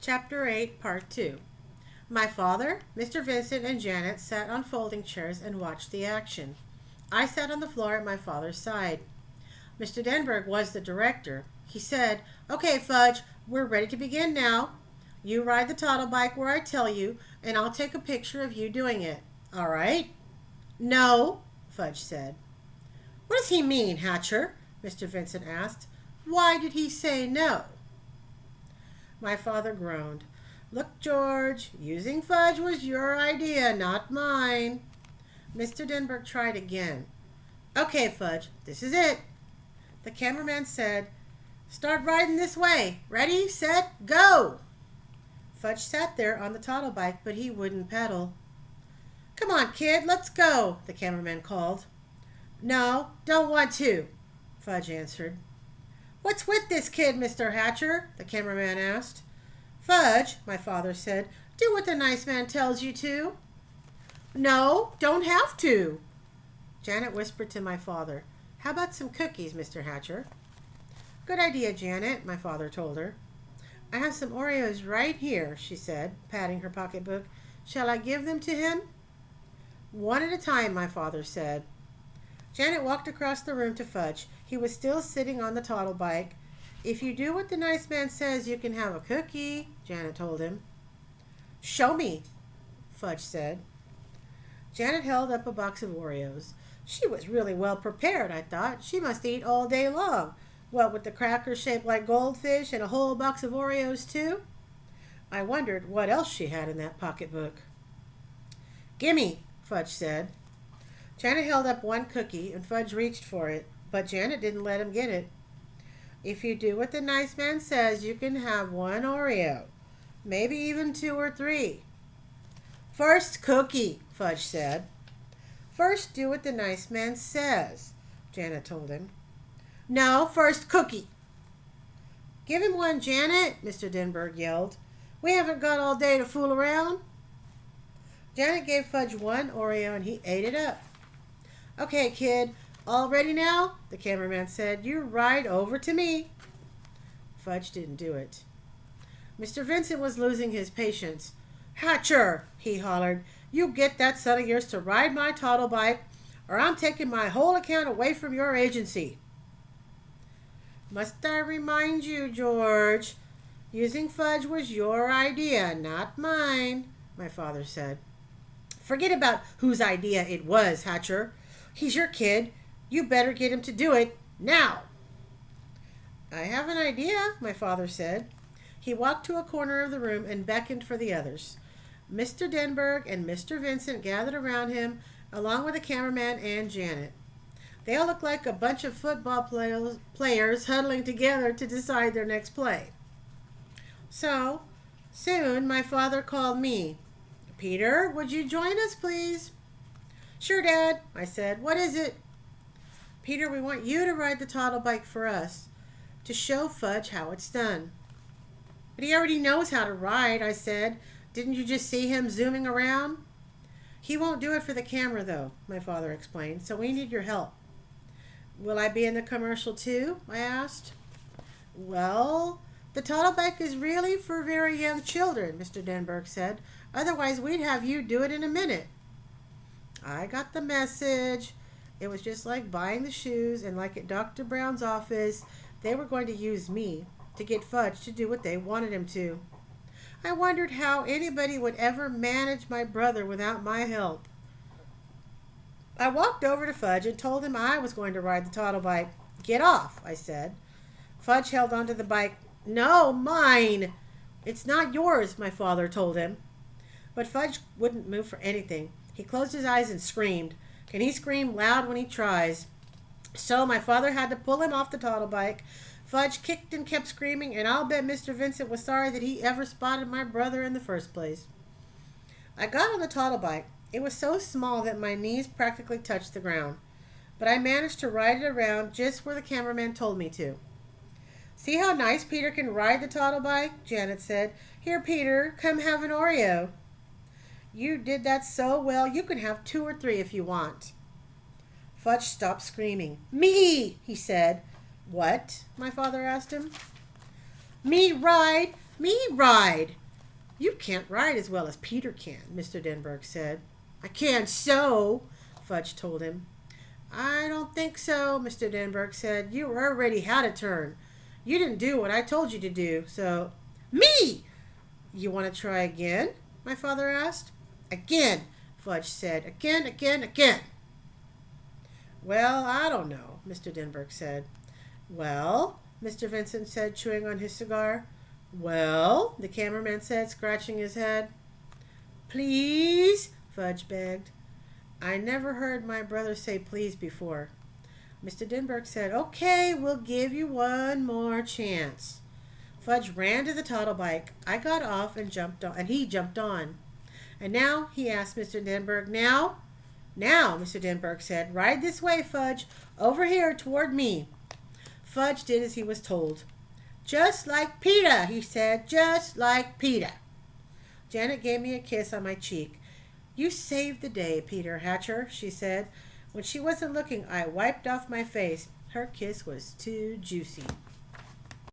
Chapter 8, Part 2. My father, Mr. Vincent, and Janet sat on folding chairs and watched the action. I sat on the floor at my father's side. Mr. Denberg was the director. He said, "Okay, Fudge, we're ready to begin now. You ride the toddle bike where I tell you, and I'll take a picture of you doing it. All right?" "No," Fudge said. "What does he mean, Hatcher?" Mr. Vincent asked. "Why did he say no?" My father groaned. "Look, George, using Fudge was your idea, not mine." Mr. Denberg tried again. "Okay, Fudge, this is it." The cameraman said, "Start riding this way. Ready, set, go." Fudge sat there on the toddle bike, but he wouldn't pedal. "Come on, kid, let's go," the cameraman called. "No, don't want to," Fudge answered. "What's with this kid, Mr. Hatcher?" the cameraman asked. "Fudge," my father said, "do what the nice man tells you to." "No, don't have to." Janet whispered to my father, "How about some cookies, Mr. Hatcher?" "Good idea, Janet," my father told her. "I have some Oreos right here," she said, patting her pocketbook. "Shall I give them to him?" "One at a time," my father said. Janet walked across the room to Fudge. He was still sitting on the toddle bike. "If you do what the nice man says, you can have a cookie," Janet told him. "Show me," Fudge said. Janet held up a box of Oreos. She was really well prepared, I thought. She must eat all day long. What, with the crackers shaped like goldfish and a whole box of Oreos, too? I wondered what else she had in that pocketbook. "Gimme," Fudge said. Janet held up one cookie, and Fudge reached for it, but Janet didn't let him get it. "If you do what the nice man says, you can have one Oreo. Maybe even 2 or 3. "First cookie," Fudge said. "First do what the nice man says," Janet told him. "No, first cookie." "Give him one, Janet," Mr. Denberg yelled. "We haven't got all day to fool around." Janet gave Fudge one Oreo, and he ate it up. "Okay, kid, all ready now?" the cameraman said. "You ride over to me." Fudge didn't do it. Mr. Vincent was losing his patience. "Hatcher," he hollered, "you get that son of yours to ride my toddle bike, or I'm taking my whole account away from your agency." "Must I remind you, George, using Fudge was your idea, not mine," my father said. "Forget about whose idea it was, Hatcher. He's your kid. You better get him to do it now." "I have an idea," my father said. He walked to a corner of the room and beckoned for the others. Mr. Denberg and Mr. Vincent gathered around him, along with the cameraman and Janet. They all looked like a bunch of football players huddling together to decide their next play. So, soon my father called me. "Peter, would you join us, please?" "Sure, Dad," I said. "What is it?" "Peter, we want you to ride the toddle bike for us, to show Fudge how it's done." "But he already knows how to ride," I said. "Didn't you just see him zooming around?" "He won't do it for the camera, though," my father explained, "so we need your help." "Will I be in the commercial, too?" I asked. "Well, the toddle bike is really for very young children," Mr. Denberg said. "Otherwise, we'd have you do it in a minute." I got the message. It was just like buying the shoes, and like at Dr. Brown's office, they were going to use me to get Fudge to do what they wanted him to. I wondered how anybody would ever manage my brother without my help. I walked over to Fudge and told him I was going to ride the toddle bike. "Get off," I said. Fudge held onto the bike. "No, mine." "It's not yours," my father told him. But Fudge wouldn't move for anything. He closed his eyes and screamed. And he screamed loud when he tries. So my father had to pull him off the toddle bike. Fudge kicked and kept screaming, and I'll bet Mr. Vincent was sorry that he ever spotted my brother in the first place. I got on the toddle bike. It was so small that my knees practically touched the ground. But I managed to ride it around just where the cameraman told me to. "See how nice Peter can ride the toddle bike?" Janet said. "Here, Peter, come have an Oreo." "You did that so well, you can have 2 or 3 if you want." Fudge stopped screaming. "Me," he said. "What?" my father asked him. "Me ride Me ride. You can't ride as well as Peter can, Mr. Denberg said. I can so, Fudge told him. I don't think so, Mr. Denberg said. You already had a turn. You didn't do what I told you to do, so... Me! You want to try again? My father asked. Again, Fudge said. Again, again, again. Well, I don't know, Mr. Denberg said. Well, Mr. Vincent said, chewing on his cigar. Well, the cameraman said, scratching his head. Please, Fudge begged. I never heard my brother say please before. Mr. Denberg said, okay, we'll give you one more chance. Fudge ran to the toddle bike. I got off and jumped on, and he jumped on. And now, he asked Mr. Denberg, now, Mr. Denberg said, ride this way, Fudge, over here toward me. Fudge did as he was told. Just like Peter, he said, just like Peter. Janet gave me a kiss on my cheek. You saved the day, Peter Hatcher, she said. When she wasn't looking, I wiped off my face. Her kiss was too juicy.